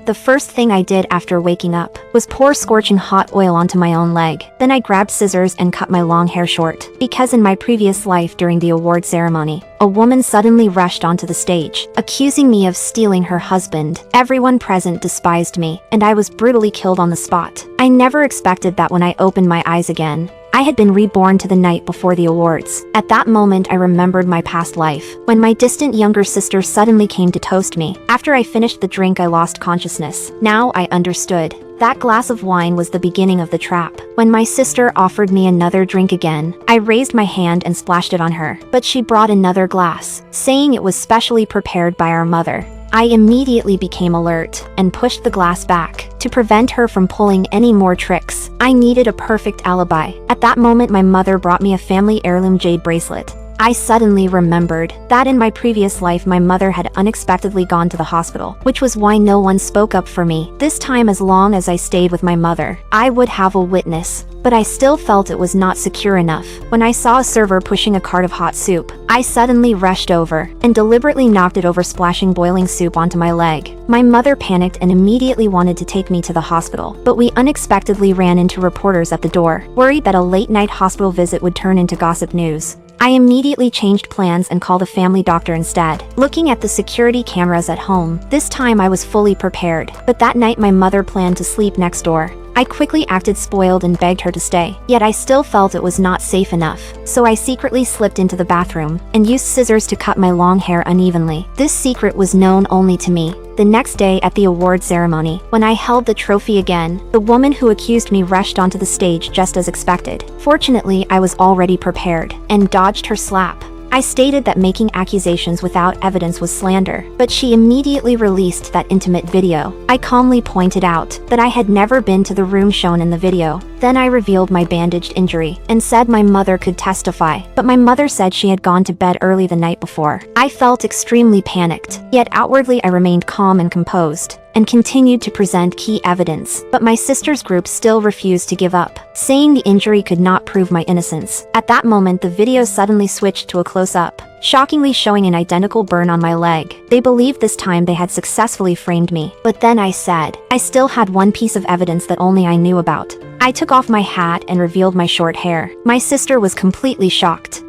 The first thing I did after waking up was pour scorching hot oil onto my own leg. Then I grabbed scissors and cut my long hair short. Because in my previous life during the award ceremony, a woman suddenly rushed onto the stage, accusing me of stealing her husband. Everyone present despised me, and I was brutally killed on the spot. I never expected that when I opened my eyes again, I had been reborn to the night before the awards. At that moment, I remembered my past life, when my distant younger sister suddenly came to toast me. After I finished the drink, I lost consciousness. Now I understood. That glass of wine was the beginning of the trap. When my sister offered me another drink again, I raised my hand and splashed it on her. But she brought another glass, saying it was specially prepared by our mother. I immediately became alert and pushed the glass back to prevent her from pulling any more tricks. I needed a perfect alibi. At that moment, my mother brought me a family heirloom jade bracelet. I suddenly remembered that in my previous life my mother had unexpectedly gone to the hospital, which was why no one spoke up for me. This time, as long as I stayed with my mother, I would have a witness. But I still felt it was not secure enough. When I saw a server pushing a cart of hot soup, I suddenly rushed over and deliberately knocked it over, splashing boiling soup onto my leg. My mother panicked and immediately wanted to take me to the hospital, but we unexpectedly ran into reporters at the door, worried that a late-night hospital visit would turn into gossip news. I immediately changed plans and called a family doctor instead. Looking at the security cameras at home, this time I was fully prepared, but that night my mother planned to sleep next door. I quickly acted spoiled and begged her to stay, yet I still felt it was not safe enough. So I secretly slipped into the bathroom and used scissors to cut my long hair unevenly. This secret was known only to me. The next day at the award ceremony, when I held the trophy again, the woman who accused me rushed onto the stage just as expected. Fortunately, I was already prepared and dodged her slap. I stated that making accusations without evidence was slander, but she immediately released that intimate video. I calmly pointed out that I had never been to the room shown in the video. Then I revealed my bandaged injury and said my mother could testify, but my mother said she had gone to bed early the night before. I felt extremely panicked, yet outwardly I remained calm and composed and continued to present key evidence. But my sister's group still refused to give up, saying the injury could not prove my innocence. At that moment, the video suddenly switched to a close-up, shockingly showing an identical burn on my leg. They believed this time they had successfully framed me. But then I said, I still had one piece of evidence that only I knew about. I took off my hat and revealed my short hair. My sister was completely shocked.